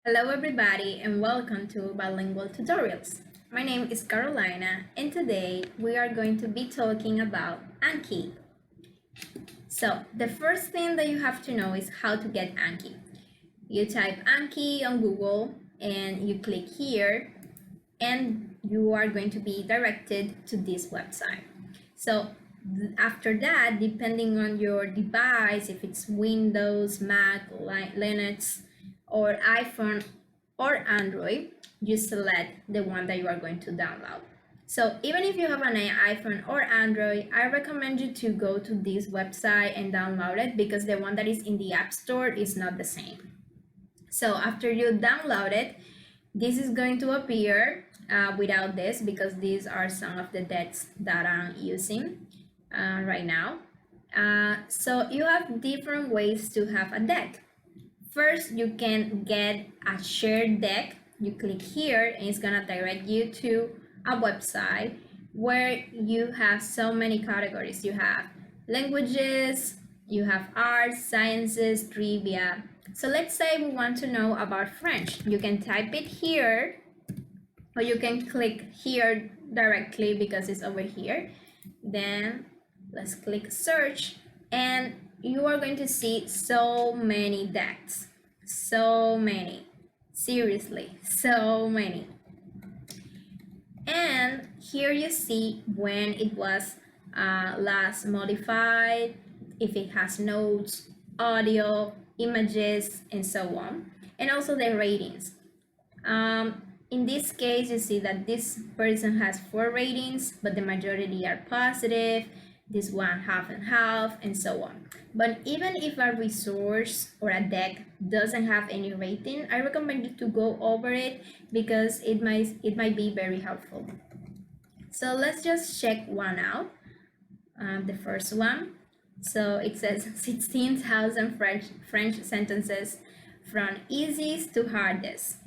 Hello everybody and welcome to Bilingual Tutorials. My name is Carolina and today we are going to be talking about Anki. So the first thing that you have to know is how to get Anki. You type Anki on Google and you click here and you are going to be directed to this website. So after that, depending on your device, if it's Windows, Mac, Linux, or iPhone or Android, you select the one that you are going to download. So even if you have an iPhone or Android, I recommend you to go to this website and download it because the one that is in the App Store is not the same. So after you download it, this is going to appear without this because these are some of the decks that I'm using right now. So you have different ways to have a deck. First, you can get a shared deck. You click here and it's gonna direct you to a website where you have so many categories. You have languages, you have arts, sciences, trivia. So let's say we want to know about French. You can type it here or you can click here directly because it's over here. Then let's click search and you are going to see so many decks. So many. Seriously, so many. And here you see when it was last modified, if it has notes, audio, images, and so on, and also the ratings. In this case, you see that this person has 4 ratings, but the majority are positive, this one half and half, and so on. But even if a resource or a deck doesn't have any rating, I recommend you to go over it because it might be very helpful. So let's just check one out. The first one. So it says 16,000 French sentences from easiest to hardest.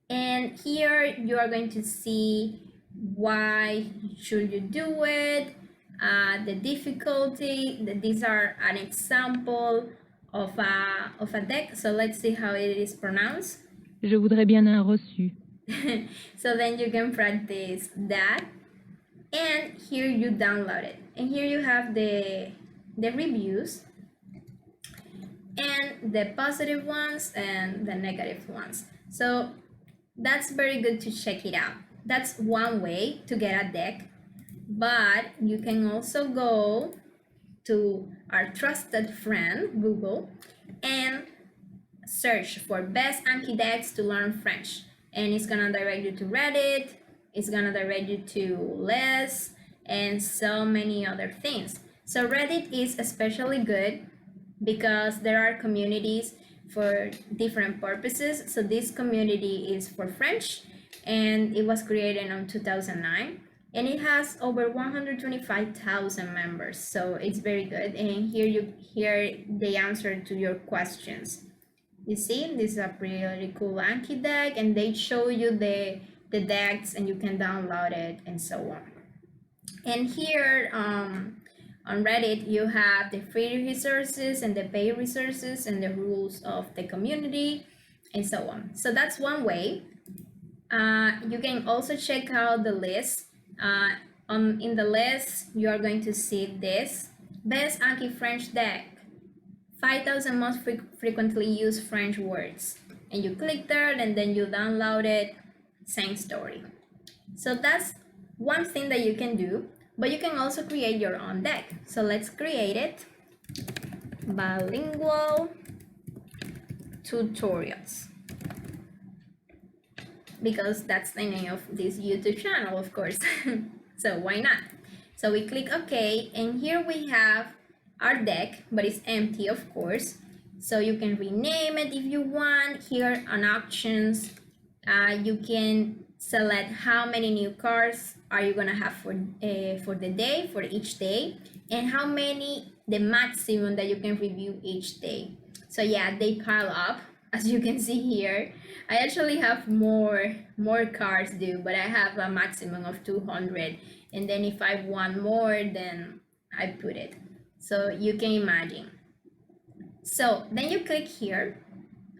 And here you are going to see why should you do it, the difficulty. These are an example of a deck. So let's see how it is pronounced. Je voudrais bien un reçu. So then you can practice that. And here you download it. And here you have the reviews and the positive ones and the negative ones. So that's very good to check it out. That's one way to get a deck, but you can also go to our trusted friend Google and search for best Anki decks to learn French, and it's gonna direct you to Reddit, it's gonna direct you to lists and so many other things. So Reddit is especially good because there are communities for different purposes. So this community is for French and it was created in 2009 and it has over 125,000 members. So it's very good. And here you hear the answer to your questions. You see, this is a really cool Anki deck and they show you the decks and you can download it and so on. And here on Reddit, you have the free resources and the paid resources and the rules of the community and so on. So that's one way. You can also check out the list. In the list, you are going to see this best Anki French deck, 5,000 most frequently used French words. And you click there and then you download it, same story. So that's one thing that you can do, but you can also create your own deck. So let's create it. Bilingual tutorials. Because that's the name of this YouTube channel, of course. So why not? So we click OK, and here we have our deck, but it's empty, of course. So you can rename it if you want. Here on options, you can select how many new cards are you gonna have for the day, for each day, and how many the maximum that you can review each day. So yeah, they pile up, as you can see here. I actually have more cards due, but I have a maximum of 200, and then if I want more, then I put it. So you can imagine. So then you click here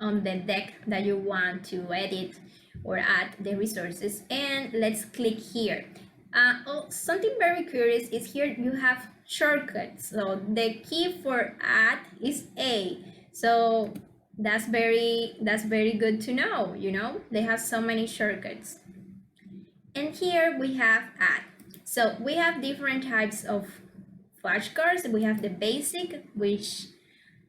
on the deck that you want to edit or add the resources, and let's click here. Something very curious is here you have shortcuts. So the key for add is A. So that's very good to know. They have so many shortcuts. And here we have add. So we have different types of flashcards. We have the basic, which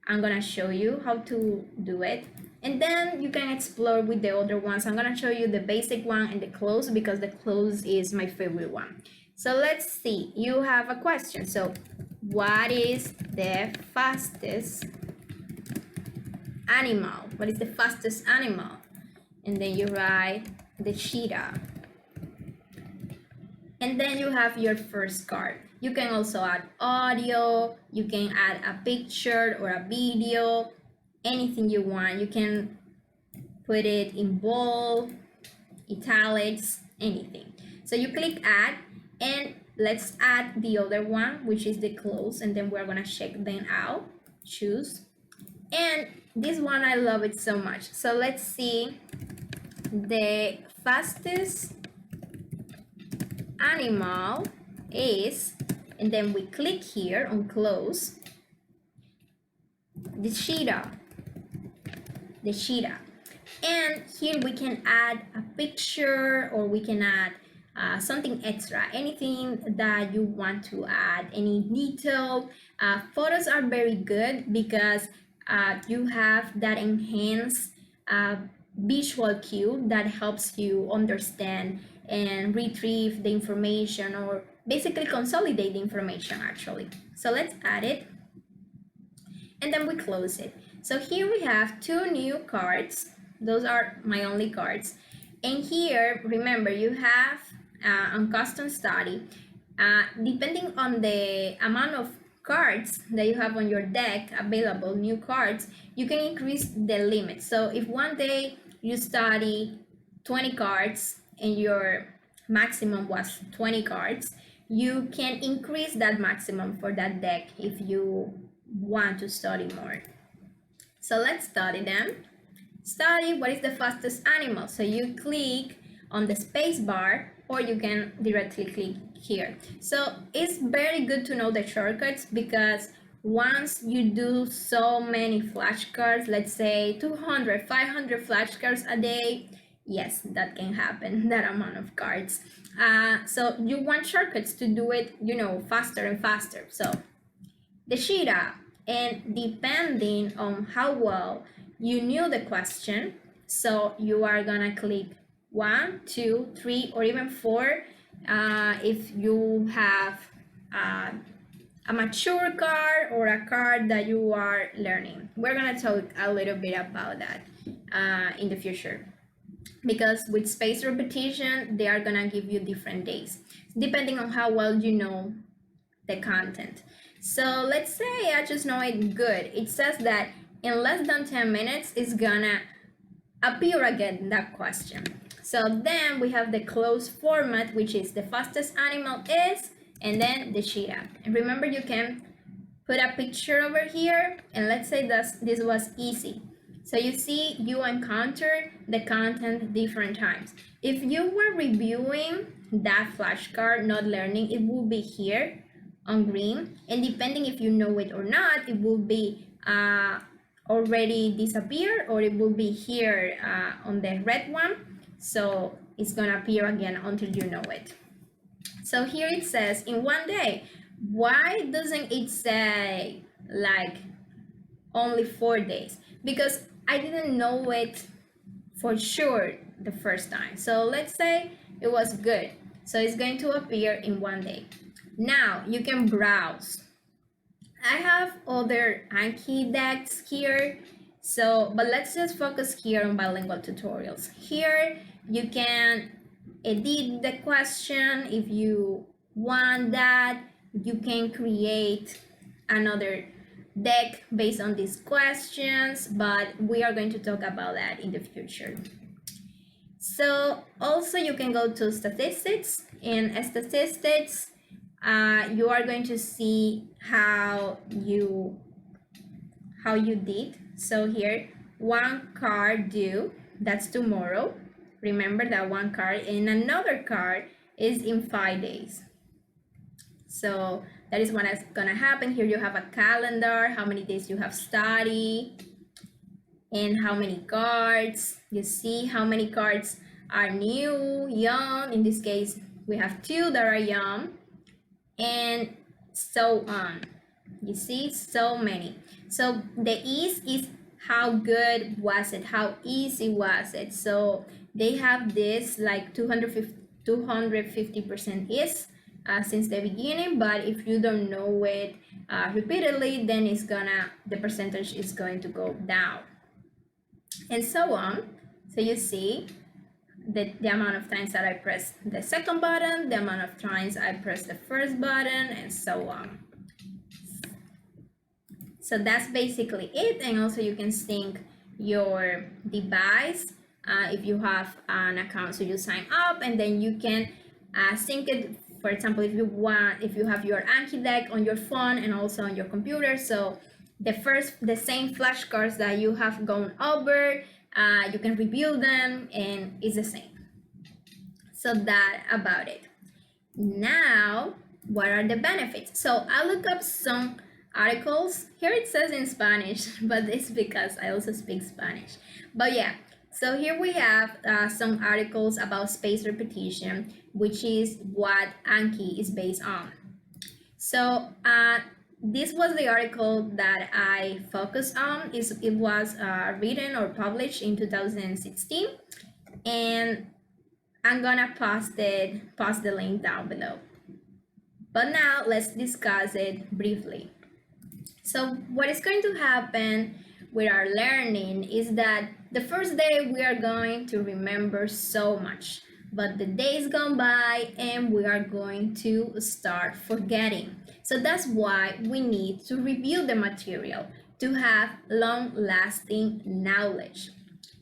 I'm gonna show you how to do it, and then you can explore with the other ones. I'm gonna show you the basic one and the close, because the close is my favorite one. So let's see, you have a question. So what is the fastest animal? What is the fastest animal? And then you write the cheetah. And then you have your first card. You can also add audio, you can add a picture or a video, anything you want. You can put it in bold, italics, anything. So you click add, and let's add the other one, which is the close, and then we're gonna check them out, choose. And this one, I love it so much. So let's see the fastest animal is, and then we click here on close, the cheetah. And here we can add a picture, or we can add something extra, anything that you want to add, any detail. Photos are very good because you have that enhanced visual cue that helps you understand and retrieve the information, or basically consolidate the information actually. So let's add it, and then we close it. So here we have 2 new cards. Those are my only cards. And here, remember, you have on custom study, depending on the amount of cards that you have on your deck available, new cards, you can increase the limit. So if one day you study 20 cards and your maximum was 20 cards, you can increase that maximum for that deck if you want to study more. So let's study them. Study what is the fastest animal. So you click on the space bar, or you can directly click here. So it's very good to know the shortcuts, because once you do so many flashcards, let's say 200, 500 flashcards a day, yes, that can happen, that amount of cards. So you want shortcuts to do it, faster and faster. So the cheetah, and depending on how well you knew the question, so you are gonna click 1, 2, 3, or even 4 if you have a mature card or a card that you are learning. We're gonna talk a little bit about that in the future, because with spaced repetition, they are gonna give you different days depending on how well you know the content. So let's say I just know it good. It says that in less than 10 minutes it's gonna appear again that question. So then we have the closed format, which is the fastest animal is, and then the cheetah. And remember, you can put a picture over here, and let's say that this was easy. So you see, you encounter the content different times. If you were reviewing that flashcard, not learning, it will be here on green, and depending if you know it or not, it will be already disappear, or it will be here on the red one. So it's gonna appear again until you know it. So here it says in 1 day. Why doesn't it say like only 4 days? Because I didn't know it for sure the first time. So let's say it was good. So it's going to appear in 1 day. Now you can browse. I have other Anki decks here. So, but let's just focus here on bilingual tutorials. Here you can edit the question if you want that. You can create another deck based on these questions, but we are going to talk about that in the future. So also you can go to statistics. In statistics, you are going to see how you did. So here one card due, that's tomorrow. Remember that one card, and another card is in 5 days. So that is what is gonna happen. Here you have a calendar, how many days you have study, and how many cards. You see how many cards are new, young. In this case, we have 2 that are young, and so on. You see, so many. So the ease is how good was it, how easy was it. So they have this like 250% ease since the beginning, but if you don't know it repeatedly, then the percentage is going to go down, and so on. So you see the amount of times that I press the second button, the amount of times I press the first button, and so on. So that's basically it. And also you can sync your device if you have an account. So you sign up and then you can sync it. For example, if you have your Anki deck on your phone and also on your computer, so the same flashcards that you have gone over, you can review them and it's the same. So that about it. Now, what are the benefits? So I look up some articles. Here it says in Spanish, but it's because I also speak Spanish. But yeah, so here we have some articles about spaced repetition, which is what Anki is based on. So this was the article that I focused on. It was written or published in 2016, and I'm gonna post the link down below. But now let's discuss it briefly. So what is going to happen with our learning is that the first day we are going to remember so much, but the days gone by and we are going to start forgetting. So that's why we need to review the material to have long-lasting knowledge.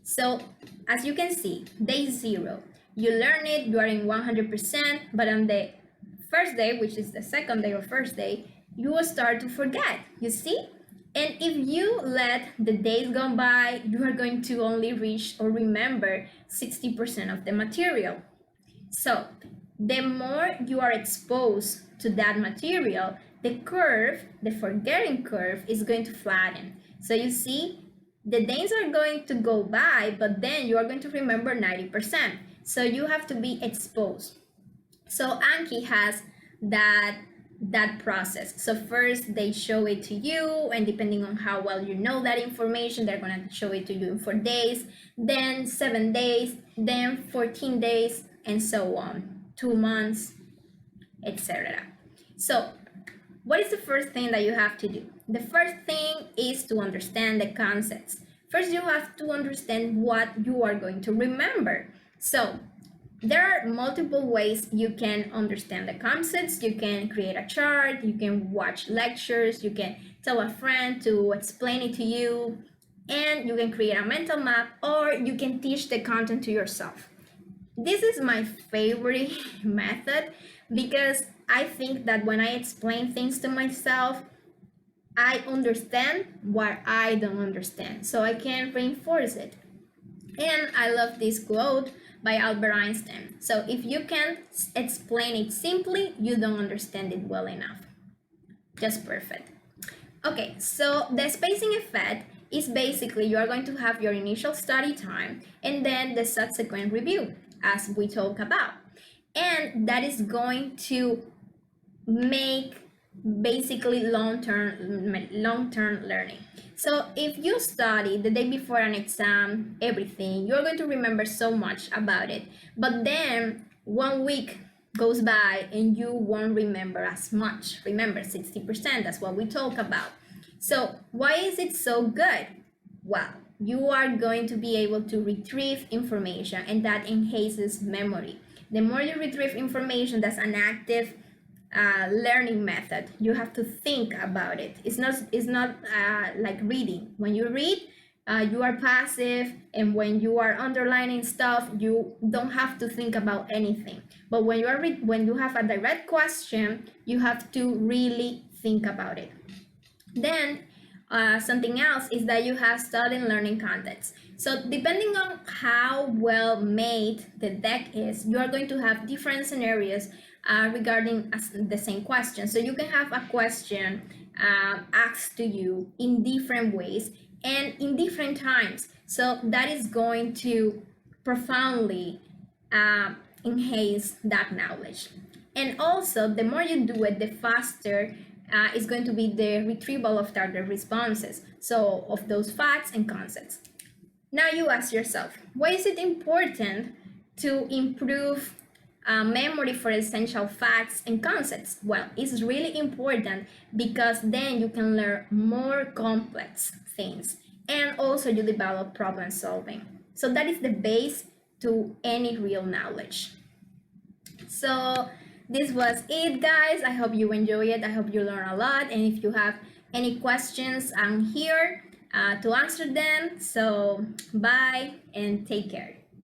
So as you can see, day 0, you learn it, you are in 100%, but on the first day, which is the second day or first day, you will start to forget, you see? And if you let the days go by, you are going to only reach or remember 60% of the material. So the more you are exposed to that material, the forgetting curve is going to flatten. So you see, the days are going to go by, but then you are going to remember 90%. So you have to be exposed. So Anki has that process. So first they show it to you, and depending on how well you know that information, they're going to show it to you in 4 days, then 7 days, then 14 days, and so on, 2 months, etc. So what is the first thing that you have to do? The first thing is to understand the concepts. First, you have to understand what you are going to remember. So there are multiple ways you can understand the concepts. You can create a chart, you can watch lectures, you can tell a friend to explain it to you, and you can create a mental map, or you can teach the content to yourself. This is my favorite method because I think that when I explain things to myself, I understand what I don't understand, so I can reinforce it. And I love this quote by Albert Einstein. So if you can't explain it simply, you don't understand it well enough. Just perfect. Okay, so the spacing effect is basically you are going to have your initial study time and then the subsequent review, as we talk about. And that is going to make basically long-term learning. So if you study the day before an exam, everything, you're going to remember so much about it. But then 1 week goes by and you won't remember as much. Remember, 60%, that's what we talk about. So why is it so good? Well, you are going to be able to retrieve information, and that enhances memory. The more you retrieve information, that's an active learning method. You have to think about it. It's not like reading. When you read, you are passive, and when you are underlining stuff, you don't have to think about anything. But when you have a direct question, you have to really think about it. Then Something else is that you have study and learning context. So depending on how well made the deck is, you are going to have different scenarios regarding the same question. So you can have a question asked to you in different ways and in different times. So that is going to profoundly enhance that knowledge. And also, the more you do it, the faster is going to be the retrieval of target responses, so of those facts and concepts. Now you ask yourself, why is it important to improve memory for essential facts and concepts? Well, it's really important because then you can learn more complex things and also you develop problem solving. So that is the base to any real knowledge. So this was it, guys. I hope you enjoy it. I hope you learn a lot. And if you have any questions, I'm here to answer them. So bye and take care.